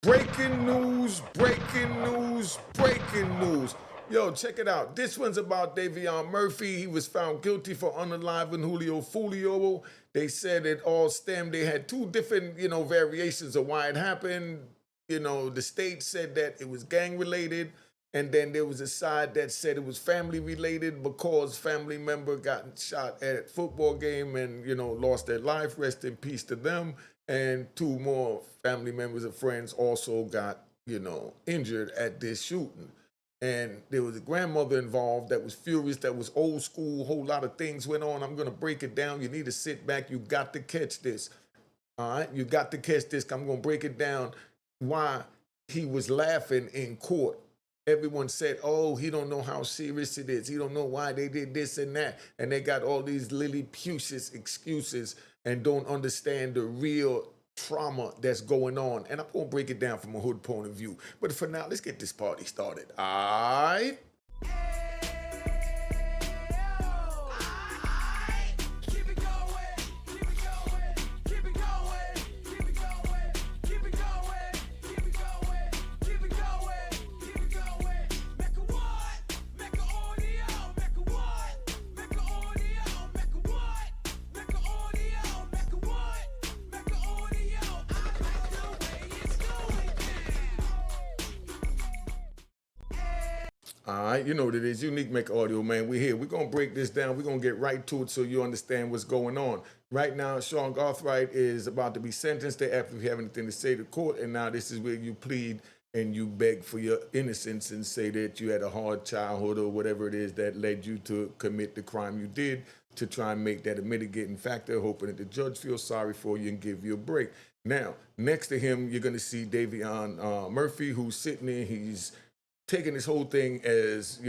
Breaking news, breaking news, breaking news. Yo, check it out. This one's about Davion Murphy. He was found guilty for unaliving Julio Foolio. They said it all stemmed. They had two different, variations of why it happened. The state said that it was gang related. And then there was a side that said it was family related because family member got shot at a football game and, lost their life. Rest in peace to them. And two more family members and friends also got, injured at this shooting. And there was a grandmother involved that was furious, that was old school, whole lot of things went on. I'm gonna break it down. You need to sit back. You got to catch this. All right, you got to catch this. I'm gonna break it down why he was laughing in court. Everyone said, oh, he don't know how serious it is. He don't know why they did this and that. And they got all these Lilliputious excuses and don't understand the real trauma that's going on. And I'm going to break it down from a hood point of view. But for now, let's get this party started. All right? All right, you know what it is. Unique Mecca Audio, man. We're here. We're going to break this down. We're going to get right to it so you understand what's going on. Right now, Sean Garthright is about to be sentenced. They after you have anything to say to court. And now this is where you plead and you beg for your innocence and say that you had a hard childhood or whatever it is that led you to commit the crime you did, to try and make that a mitigating factor, hoping that the judge feels sorry for you and give you a break. Now, next to him, you're going to see Davion Murphy, who's sitting there. He's taking this whole thing as,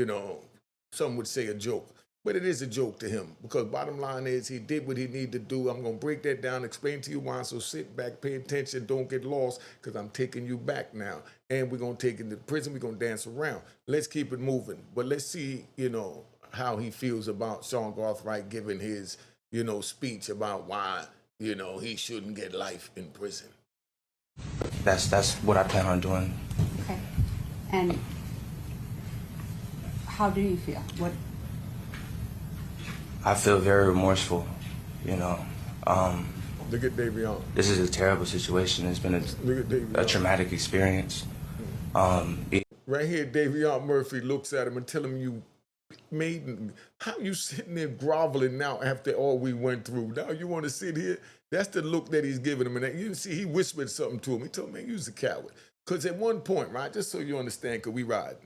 some would say a joke. But it is a joke to him because bottom line is he did what he needed to do. I'm going to break that down, explain to you why. So sit back, pay attention, don't get lost because I'm taking you back now. And we're going to take him to prison. We're going to dance around. Let's keep it moving. But let's see, how he feels about Sean Garthright giving his, speech about why, he shouldn't get life in prison. That's what I plan on doing. Okay. And how do you feel? What? I feel very remorseful, Look at Davion. This is a terrible situation. It's been a traumatic experience. Right here, Davion Murphy looks at him and tell him, you made, how you sitting there groveling now after all we went through? Now you want to sit here? That's the look that he's giving him. And you see, he whispered something to him. He told him, man, you's a coward. Because at one point, right, just so you understand, because we ride.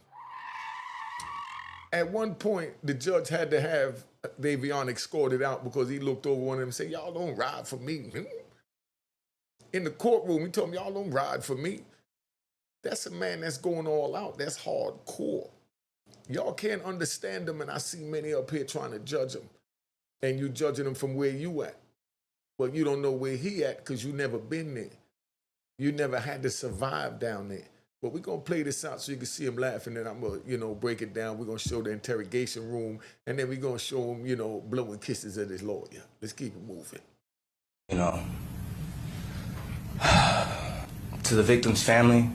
At one point, the judge had to have Davion escorted out because he looked over one of them and said, y'all don't ride for me. In the courtroom, he told him, y'all don't ride for me. That's a man that's going all out. That's hardcore. Y'all can't understand him, and I see many up here trying to judge him. And you judging him from where you at. Well, you don't know where he at because you never been there. You never had to survive down there. But we're going to play this out so you can see him laughing, and I'm going to, break it down. We're going to show the interrogation room, and then we're going to show him, blowing kisses at his lawyer. Let's keep it moving. To the victim's family,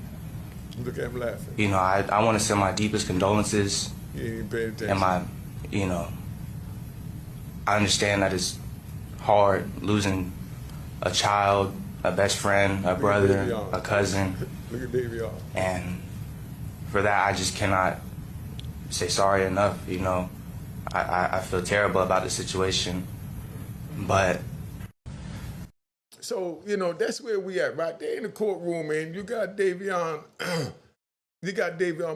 look at him laughing. I want to send my deepest condolences. He ain't paying attention. And I understand that it's hard losing a child, a best friend, a brother, a cousin. Look at Davion. And for that, I just cannot say sorry enough. I feel terrible about the situation, but. So, that's where we at, right there in the courtroom, and you got Davion,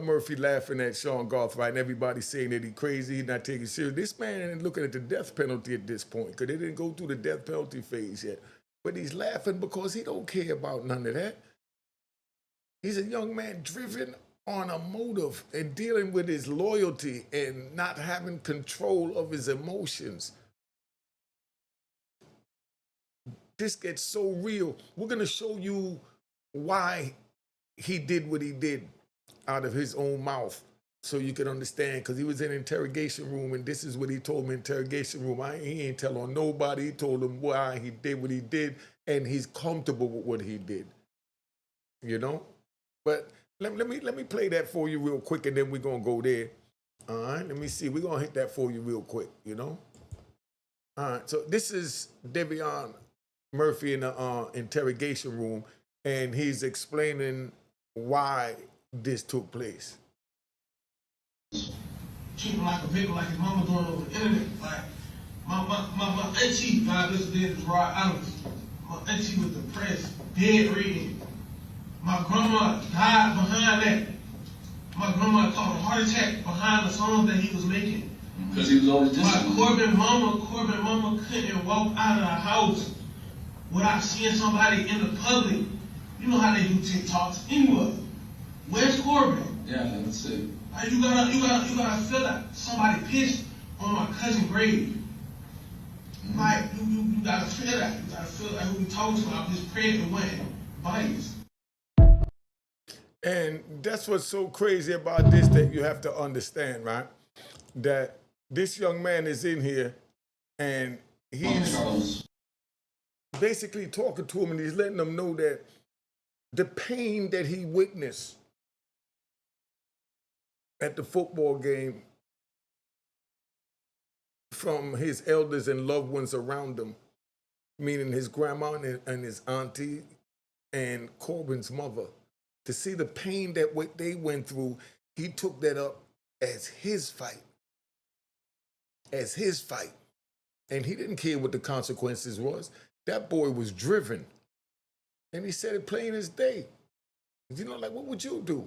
Murphy laughing at Sean Garthright, and everybody saying that he's crazy, he's not taking it serious. This man ain't looking at the death penalty at this point, because they didn't go through the death penalty phase yet. But he's laughing because he don't care about none of that. He's a young man driven on a motive and dealing with his loyalty and not having control of his emotions. This gets so real. We're going to show you why he did what he did out of his own mouth so you can understand, because he was in an interrogation room, and this is what he told me in interrogation room. He ain't tell on nobody. He told him why he did what he did, and he's comfortable with what he did. But let me play that for you real quick, and then we're gonna go there. All right, let me see. We're gonna hit that for you real quick. All right. So this is Davion Murphy in the interrogation room, and he's explaining why this took place. Treat him like a victim, like his mama doing over the internet. Like my auntie, God bless her, was raw honest. My auntie was depressed, dead reading. My grandma died behind that. My grandma caught a heart attack behind the songs that he was making. Because he was always disciplined. Corbin mama couldn't walk out of the house without seeing somebody in the public. You know how they do TikToks anyway. Where's Corbin? Yeah, that's it. Like you gotta feel like somebody pissed on my cousin's grave. Like you gotta feel that. You gotta feel like who we talking to. I'm just praying and went biased. And that's what's so crazy about this that you have to understand, right? That this young man is in here and he's basically talking to him and he's letting them know that the pain that he witnessed at the football game from his elders and loved ones around him, meaning his grandma and his auntie and Corbin's mother, to see the pain that what they went through, he took that up as his fight. As his fight. And he didn't care what the consequences was. That boy was driven. And he said it plain as day. Like, what would you do?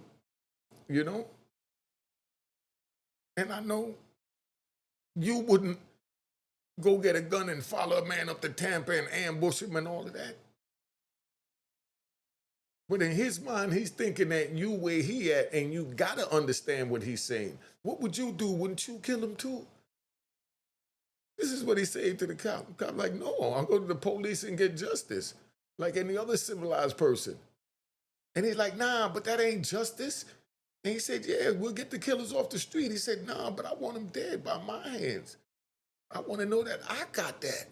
And I know you wouldn't go get a gun and follow a man up to Tampa and ambush him and all of that. But in his mind, he's thinking that you where he at, and you gotta understand what he's saying. What would you do? Wouldn't you kill him too? This is what he said to the cop. The cop like, no, I'll go to the police and get justice, like any other civilized person. And he's like, nah, but that ain't justice. And he said, yeah, we'll get the killers off the street. He said, nah, but I want them dead by my hands. I want to know that I got that.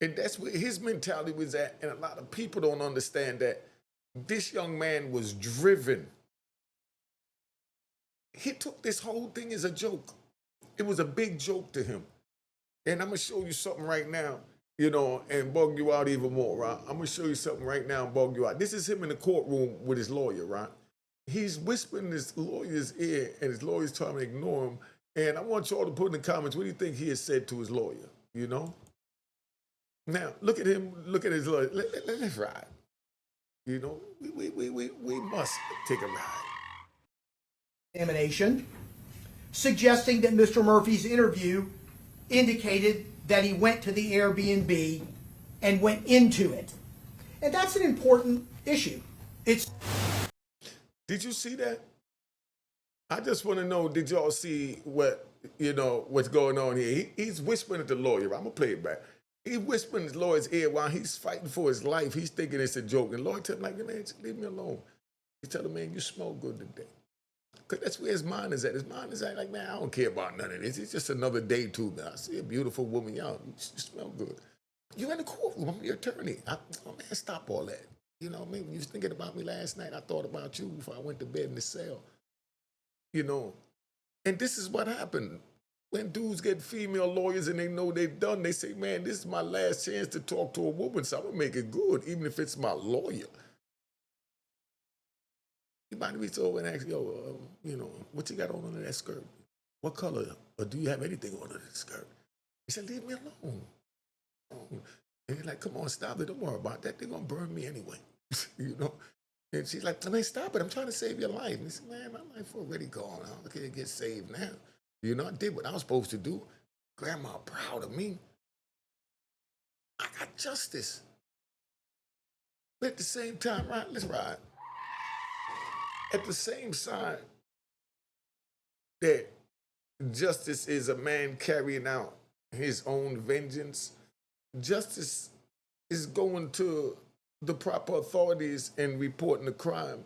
And that's where his mentality was at. And a lot of people don't understand that this young man was driven. He took this whole thing as a joke. It was a big joke to him. And I'm going to show you something right now, and bug you out even more, right? I'm going to show you something right now and bug you out. This is him in the courtroom with his lawyer, right? He's whispering in his lawyer's ear, and his lawyer's trying to ignore him. And I want y'all to put in the comments, what do you think he has said to his lawyer, Now, look at him, look at his lawyer. Let's ride. We must take a ride. Examination, suggesting that Mr. Murphy's interview indicated that he went to the Airbnb and went into it. And that's an important issue. Did you see that? I just want to know, did y'all see what's going on here? He's whispering at the lawyer. I'm going to play it back. He's whispering in his lawyer's ear while he's fighting for his life. He's thinking it's a joke. And the lawyer tells him, man, just leave me alone. He tells him, man, you smell good today. Because that's where his mind is at. His mind is at like, man, I don't care about none of this. It's just another day too, man. I see a beautiful woman, y'all. You smell good. You're in the courtroom. I'm your attorney. Man, stop all that. When you was thinking about me last night, I thought about you before I went to bed in the cell. And this is what happened. When dudes get female lawyers and they know they've done, they say, man, this is my last chance to talk to a woman, so I'm going to make it good, even if it's my lawyer. He might reach over and ask, what you got on under that skirt? What color? Or do you have anything on under that skirt? He said, leave me alone. And he's like, come on, stop it. Don't worry about that. They're going to burn me anyway. And she's like, man, stop it. I'm trying to save your life. And he said, man, my life already gone. I can't get saved now. I did what I was supposed to do. Grandma proud of me. I got justice. But at the same time, right, let's ride. At the same time that justice is a man carrying out his own vengeance, justice is going to the proper authorities and reporting the crime.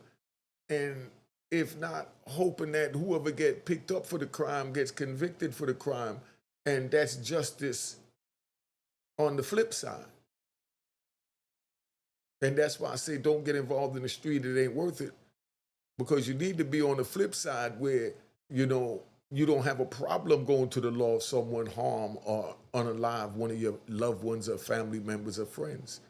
And if not, hoping that whoever gets picked up for the crime gets convicted for the crime. And that's justice on the flip side. And that's why I say don't get involved in the street. It ain't worth it. Because you need to be on the flip side where, you know, you don't have a problem going to the law if someone harm or unalive one of your loved ones or family members or friends.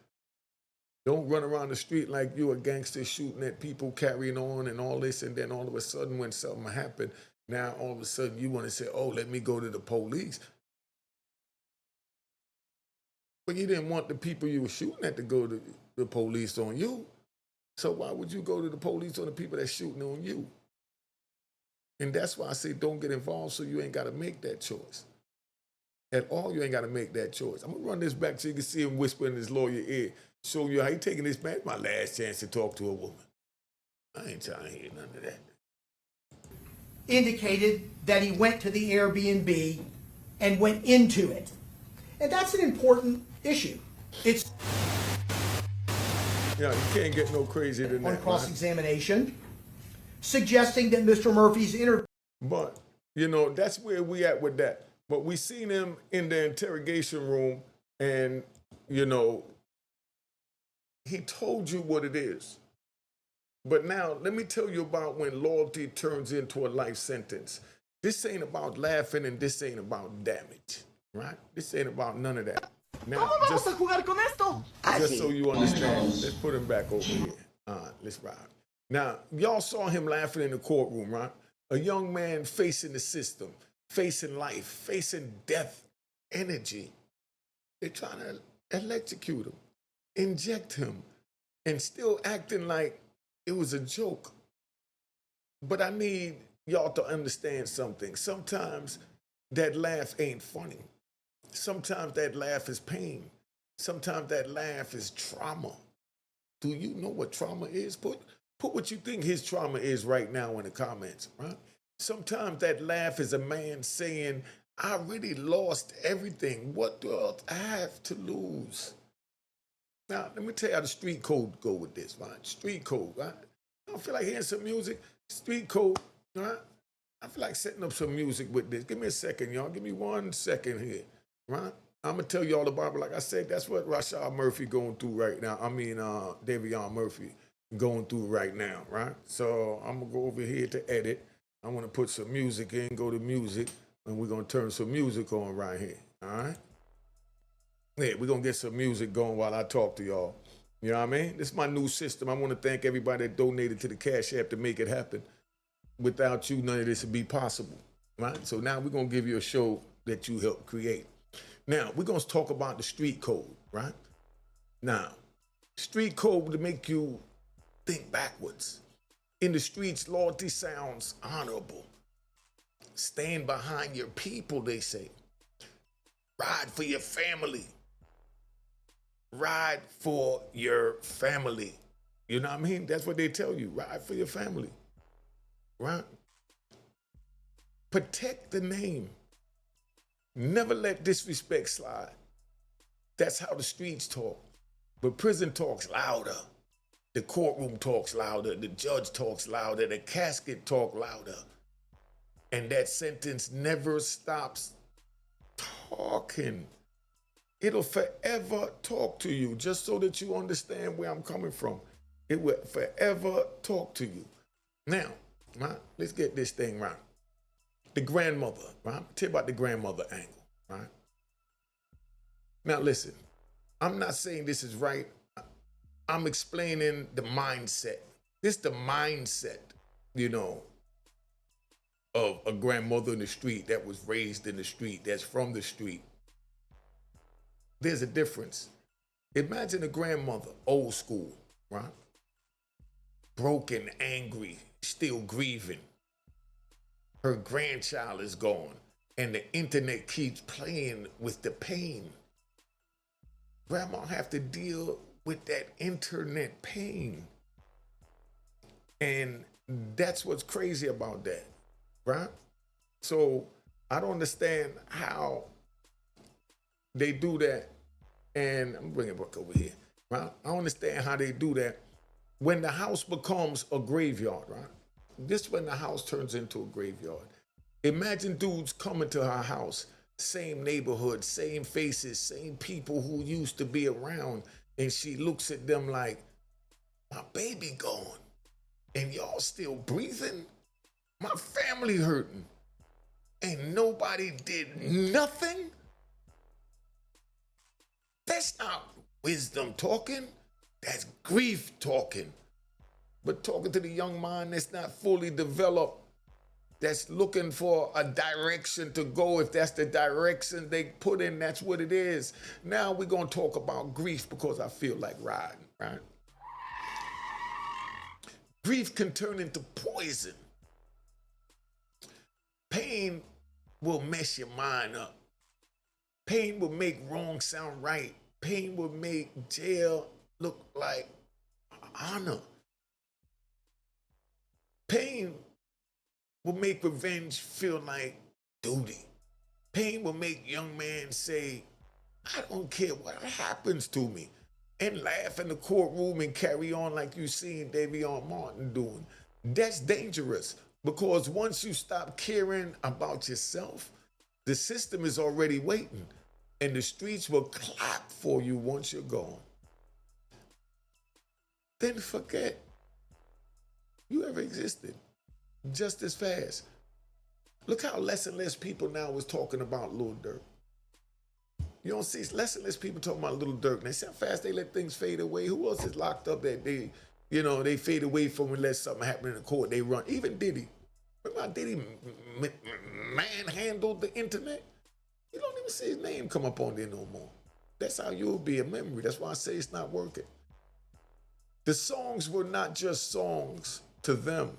Don't run around the street like you a gangster shooting at people, carrying on and all this, and then all of a sudden when something happened, now all of a sudden you want to say, oh, let me go to the police. But you didn't want the people you were shooting at to go to the police on you. So why would you go to the police on the people that's shooting on you? And that's why I say don't get involved so you ain't got to make that choice. At all, you ain't got to make that choice. I'm going to run this back so you can see him whisper in his lawyer ear, show you how he taking this back. My last chance to talk to a woman. I ain't trying to hear none of that. Indicated that he went to the Airbnb and went into it. And that's an important issue. It's Yeah, you can't get no crazier than on that. cross-examination, suggesting that Mr. Murphy's interview But, you know, that's where we at with that. But we seen him in the interrogation room and, you know, he told you what it is. But now, let me tell you about when loyalty turns into a life sentence. This ain't about laughing and this ain't about damage, right? This ain't about none of that. Now, just so you understand, let's put him back over here. Let's ride. Now, y'all saw him laughing in the courtroom, right? A young man facing the system, facing life, facing death, energy. They're trying to electrocute him, inject him, and still acting like it was a joke. But I need y'all to understand something. Sometimes that laugh ain't funny. Sometimes that laugh is pain. Sometimes that laugh is trauma. Do you know what trauma is? Put what you think his trauma is right now in the comments, right? Sometimes that laugh is a man saying, I really lost everything. What do I have to lose? Now, let me tell you how the street code go with this, right? Street code, right? I don't feel like hearing some music. Street code, right? I feel like setting up some music with this. Give me a second, y'all. Give me 1 second here, right? I'm going to tell you all about it. Like I said, that's what Rashad Murphy going through right now. I mean, Davion Murphy going through right now, right? So I'm going to go over here to edit. I want to put some music in, go to music, and we're going to turn some music on right here, all right? Yeah, we're going to get some music going while I talk to y'all. You know what I mean? This is my new system. I want to thank everybody that donated to the Cash App to make it happen. Without you, none of this would be possible, right? So now we're going to give you a show that you helped create. Now, we're going to talk about the street code, right? Now, street code to make you think backwards. In the streets, loyalty sounds honorable. Stand behind your people, they say. Ride for your family. Ride for your family. You know what I mean? That's what they tell you. Ride for your family. Right? Protect the name. Never let disrespect slide. That's how the streets talk. But prison talks louder. The courtroom talks louder. The judge talks louder. The casket talks louder. And that sentence never stops talking. It'll forever talk to you, just so that you understand where I'm coming from. It will forever talk to you. Now, right, let's get this thing right. The grandmother, right? Tell you about the grandmother angle, right? Now listen, I'm not saying this is right. I'm explaining the mindset. This is the mindset, you know, of a grandmother in the street that was raised in the street, that's from the street. There's a difference. Imagine a grandmother, old school, right? Broken, angry, still grieving. Her grandchild is gone, and the internet keeps playing with the pain. Grandma have to deal with that internet pain. And that's what's crazy about that, right? So I don't understand how they do that. And I'm bringing it back over here, right? I don't understand how they do that when the house becomes a graveyard, right? This is when the house turns into a graveyard. Imagine dudes coming to her house, same neighborhood, same faces, same people who used to be around, And she looks at them like, my baby gone and y'all still breathing? My family hurting and nobody did nothing? That's not wisdom talking. That's grief talking. But talking to the young mind that's not fully developed, that's looking for a direction to go. If that's the direction they put in, that's what it is. Now we're going to talk about grief because I feel like riding, right? Grief can turn into poison. Pain will mess your mind up. Pain will make wrong sound right. Pain will make jail look like honor. Pain will make revenge feel like duty. Pain will make young men say, I don't care what happens to me, and laugh in the courtroom and carry on like you seen Davion Martin doing. That's dangerous because once you stop caring about yourself, the system is already waiting and the streets will clap for you once you're gone. Then forget you ever existed just as fast. Look how less and less people now is talking about Lil Durk. You don't see less and less people talking about Little Durk. And they see how fast they let things fade away. Who else is locked up that they fade away from unless something happen in the court, they run. Even Diddy. Remember how Diddy manhandled the internet? You don't even see his name come up on there no more. That's how you'll be a memory. That's why I say it's not working. The songs were not just songs to them.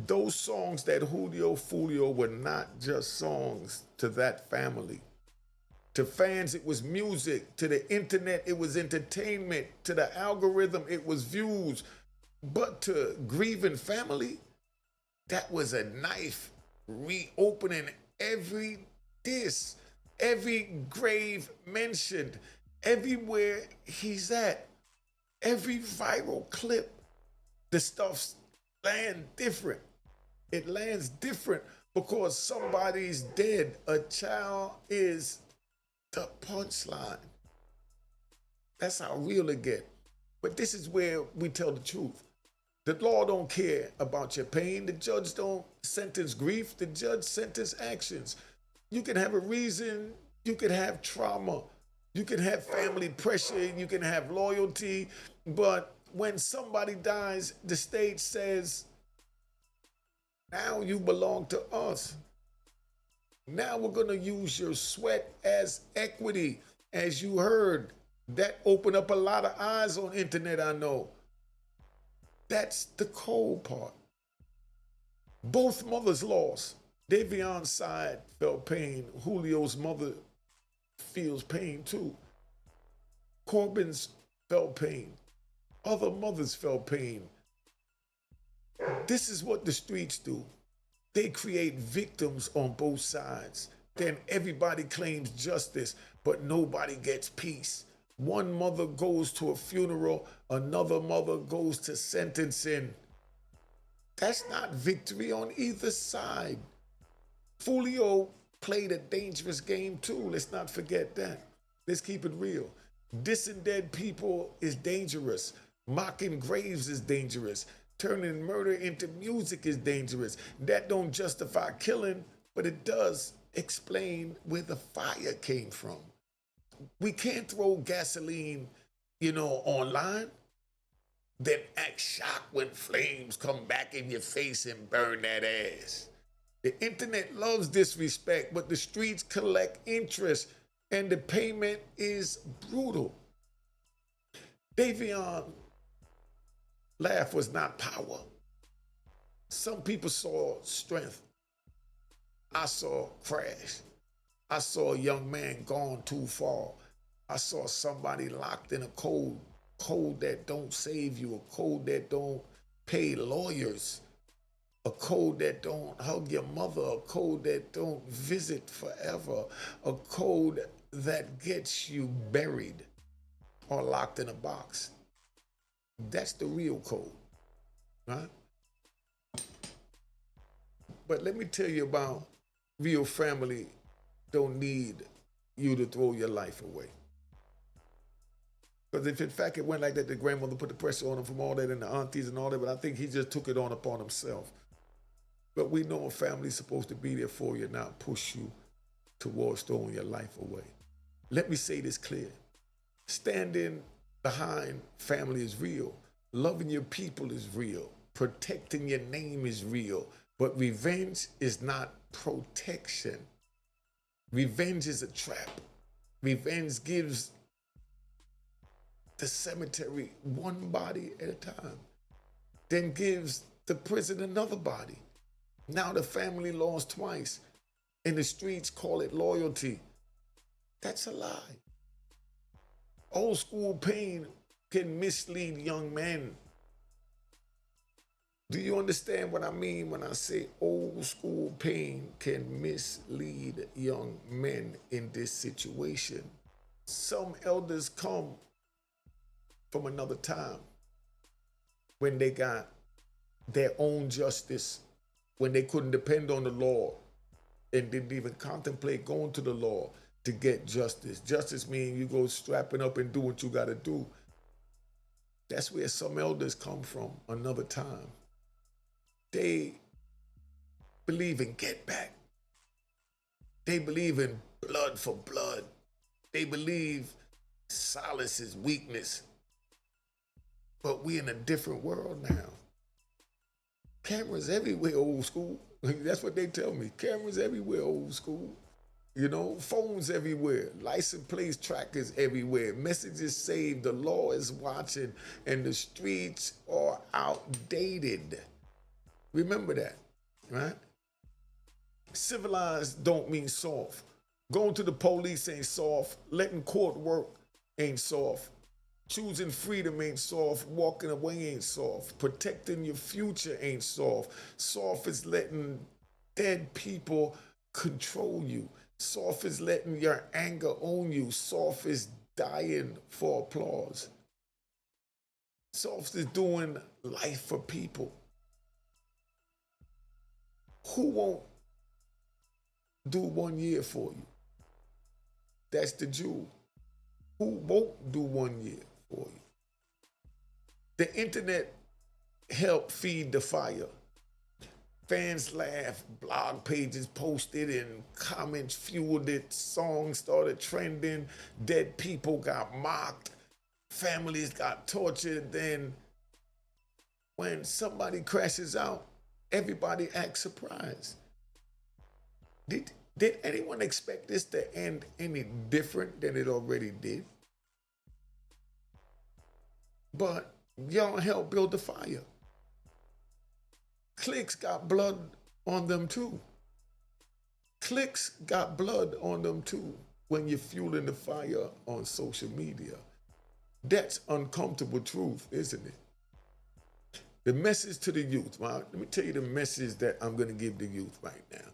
Those songs that Julio Foolio were not just songs to that family. To fans, it was music. To the internet, it was entertainment. To the algorithm, it was views. But to grieving family, that was a knife reopening every diss, every grave mentioned, everywhere he's at, every viral clip. The stuff's land different. It lands different because somebody's dead. A child is the punchline. That's how real it get. But this is where we tell the truth. The law don't care about your pain. The judge don't sentence grief. The judge sentence actions. You can have a reason. You can have trauma. You can have family pressure. You can have loyalty. But when somebody dies, the state says, now you belong to us. Now we're going to use your sweat as equity. As you heard, that opened up a lot of eyes on internet, I know. That's the cold part. Both mothers lost. Davion's side felt pain. Julio's mother feels pain too. Corbin's felt pain. Other mothers felt pain. This is what the streets do. They create victims on both sides. Then everybody claims justice, but nobody gets peace. One mother goes to a funeral, another mother goes to sentencing. That's not victory on either side. Foolio played a dangerous game too. Let's not forget that. Let's keep it real. Dissing dead people is dangerous. Mocking graves is dangerous. Turning murder into music is dangerous. That don't justify killing, but it does explain where the fire came from. We can't throw gasoline, online, then act shocked when flames come back in your face and burn that ass. The internet loves disrespect, but the streets collect interest, and the payment is brutal. Davion laugh was not power. Some people saw strength. I saw crash. I saw a young man gone too far. I saw somebody locked in a code that don't save you, a code that don't pay lawyers, a code that don't hug your mother, a code that don't visit forever, a code that gets you buried or locked in a box. That's the real code, right? But let me tell you about real family don't need you to throw your life away. Because if in fact it went like that, the grandmother put the pressure on him from all that and the aunties and all that, but I think he just took it on upon himself. But we know a family's supposed to be there for you, not push you towards throwing your life away. Let me say this clear. Standing behind family is real. Loving your people is real. Protecting your name is real. But revenge is not protection. Revenge is a trap. Revenge gives the cemetery one body at a time, then gives the prison another body. Now the family lost twice, and the streets call it loyalty. That's a lie. Old school pain can mislead young men. Do you understand what I mean when I say old school pain can mislead young men in this situation? Some elders come from another time when they got their own justice, when they couldn't depend on the law and didn't even contemplate going to the law to get justice. Justice means you go strapping up and do what you got to do. That's where some elders come from another time. They believe in get back. They believe in blood for blood. They believe silence is weakness. But we in a different world now. Cameras everywhere, old school. That's what they tell me. Cameras everywhere, old school. You know, phones everywhere. License plate trackers everywhere. Messages saved. The law is watching. And the streets are outdated. Remember that, right? Civilized don't mean soft. Going to the police ain't soft. Letting court work ain't soft. Choosing freedom ain't soft. Walking away ain't soft. Protecting your future ain't soft. Soft is letting dead people control you. Soft is letting your anger own you. Soft is dying for applause. Soft is doing life for people. Who won't do 1 year for you? That's the jewel. Who won't do 1 year for you? The internet helped feed the fire. Fans laughed, blog pages posted, and comments fueled it. Songs started trending. Dead people got mocked. Families got tortured. Then when somebody crashes out, everybody acts surprised. Did anyone expect this to end any different than it already did? But y'all helped build the fire. Cliques got blood on them too. Cliques got blood on them too when you're fueling the fire on social media. That's uncomfortable truth, isn't it? The message to the youth, let me tell you the message that I'm going to give the youth right now.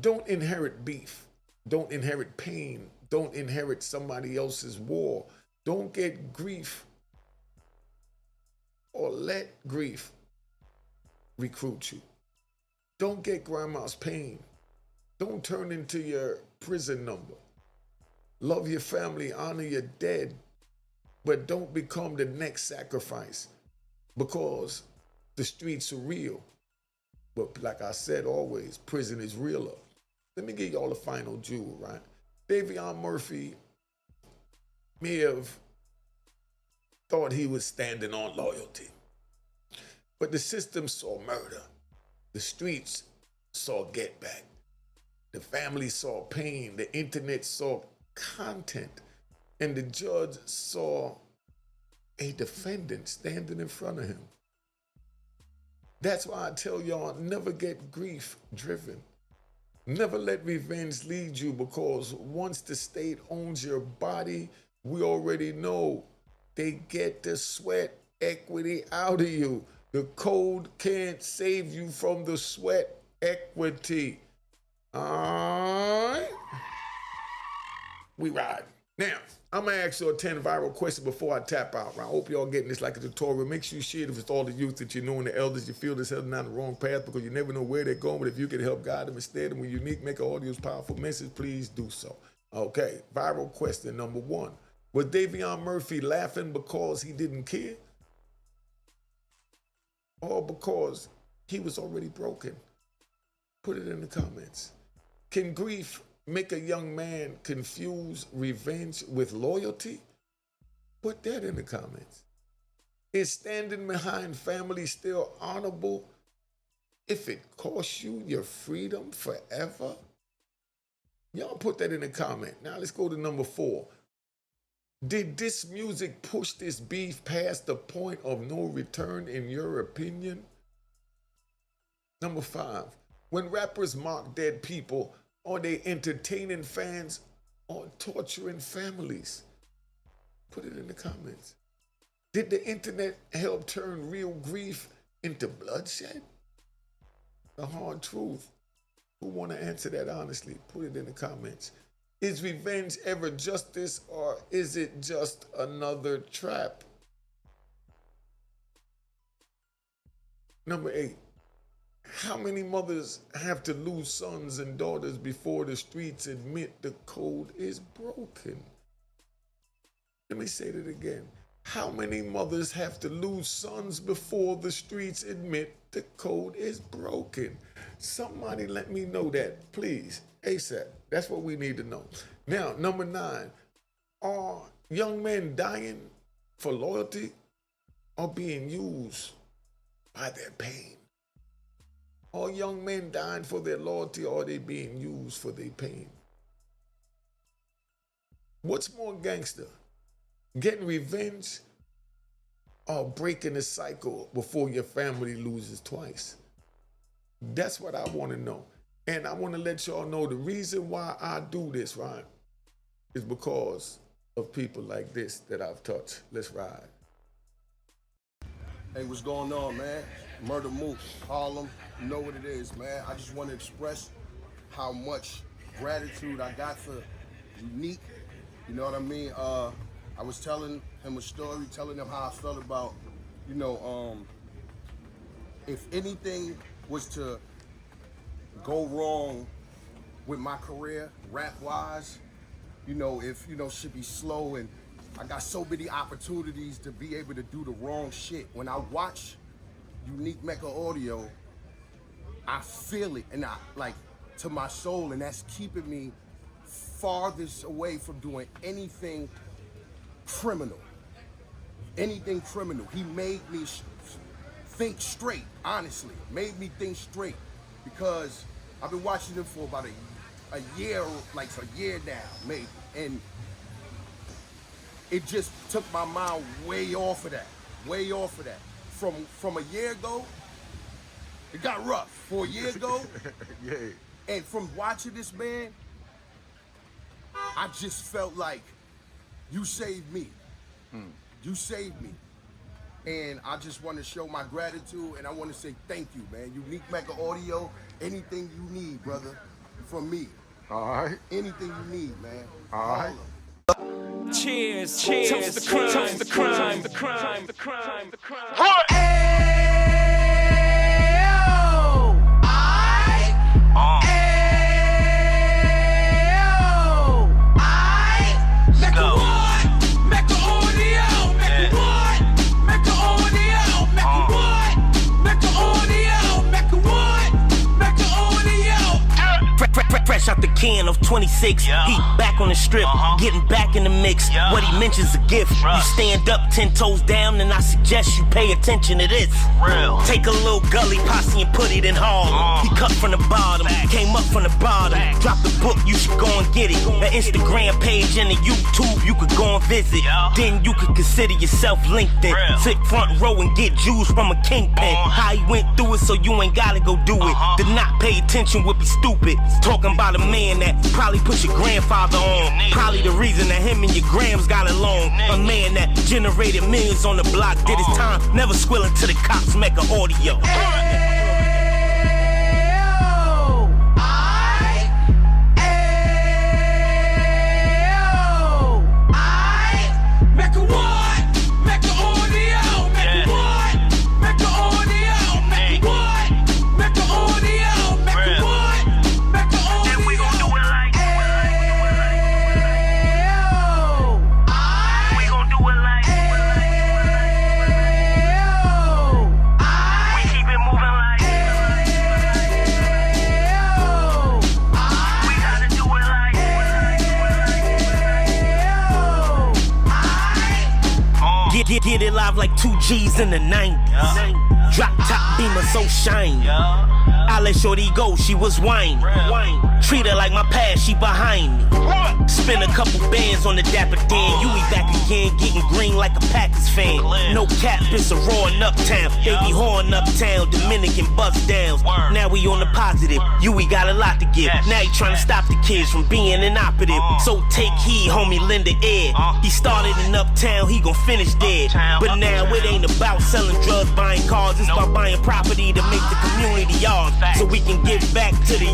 Don't inherit beef. Don't inherit pain. Don't inherit somebody else's war. Don't get grief or let grief recruit you. Don't get grandma's pain. Don't turn into your prison number. Love your family, honor your dead, but don't become the next sacrifice because the streets are real. But like I said always, prison is realer. Let me give y'all the final jewel, right? Davion Murphy may have thought he was standing on loyalty. But the system saw murder. The streets saw get back. The family saw pain. The internet saw content. And the judge saw a defendant standing in front of him. That's why I tell y'all, never get grief driven. Never let revenge lead you, because once the state owns your body, we already know they get the sweat equity out of you. The code can't save you from the sweat equity. All right? We ride. Now, I'm going to ask you a 10 viral question before I tap out. I hope y'all getting this like a tutorial. Make sure you share it with all the youth that you know and the elders you feel that's heading down the wrong path, because you never know where they're going. But if you can help guide them instead, and when unique, make an audio's powerful message, please do so. Okay, viral question number 1. Was Davion Murphy laughing because he didn't care? Or because he was already broken? Put it in the comments. Can grief make a young man confuse revenge with loyalty? Put that in the comments. Is standing behind family still honorable if it costs you your freedom forever? Y'all put that in the comment. Now let's go to number 4. Did this music push this beef past the point of no return in your opinion? Number 5. When rappers mock dead people, are they entertaining fans or torturing families? Put it in the comments. Did the internet help turn real grief into bloodshed? The hard truth. Who want to answer that honestly? Put it in the comments. Is revenge ever justice, or is it just another trap? Number 8. How many mothers have to lose sons and daughters before the streets admit the code is broken? Let me say that again. How many mothers have to lose sons before the streets admit the code is broken? Somebody let me know that, please, ASAP. That's what we need to know. Now, number 9. Are young men dying for loyalty or being used by their pain? Are young men dying for their loyalty or are they being used for their pain? What's more gangster? Getting revenge or breaking the cycle before your family loses twice? That's what I want to know. And I want to let y'all know the reason why I do this, right, is because of people like this that I've touched. Let's ride. Hey, what's going on, man? Murder Mook, Harlem, you know what it is, man. I just want to express how much gratitude I got for Unique. You know what I mean? I was telling him a story, telling him how I felt about, if anything was to go wrong with my career, rap-wise, if, should be slow, and I got so many opportunities to be able to do the wrong shit. When I watch Unique Mecca audio, I feel it, and I, to my soul, and that's keeping me farthest away from doing anything criminal. Anything criminal. He made me think straight, honestly. Made me think straight, because I've been watching him for about a year, a year now, maybe. And it just took my mind way off of that. From a year ago, it got rough. For a year ago, Yeah. and from watching this man, I just felt like you saved me. You saved me. And I just want to show my gratitude, and I want to say thank you, man. Unique Mecca Audio, anything you need, brother, from me. All right. Anything you need, man. All right. Cheers, cheers, toast the crime, toast the crime, the crime, the crime, the crime. Fresh out the can of 26, he back on the strip, getting back in the mix. What he mentions a gift. You stand up 10 toes down, and I suggest you pay attention to this. Real. Take a little gully posse and put it in Harlem. He cut from the bottom, came up from the bottom. Drop the book, you should go and get it. The Instagram page and the YouTube, you could go and visit. Then you could consider yourself LinkedIn. Sit front row and get Jews from a kingpin. How he went through it, so you ain't gotta go do it. To not pay attention would be stupid. Talking about a man that probably put your grandfather on. Probably the reason that him and your grams got along. A man that generated millions on the block, did his time, never squilling to the cops, Mecca Audio. Get it live like 2 G's in the 90s. Drop top beamer so shiny. I let shorty go, she was whining. Treat her like my past, she behind me. Spend a couple bands on the Dapper Dan. You be back again, getting green like a Packers fan. No cap, it's a raw in Uptown. They be horn Uptown, Dominican bust downs. Now we on the positive, we got a lot to give. Now he trying to stop the kids from being inoperative. So take heed, homie, lend a ear. He started in Uptown, he gon' finish dead. But now it ain't about selling drugs, buying cars. It's about buying property to make the community ours, so we can give back to the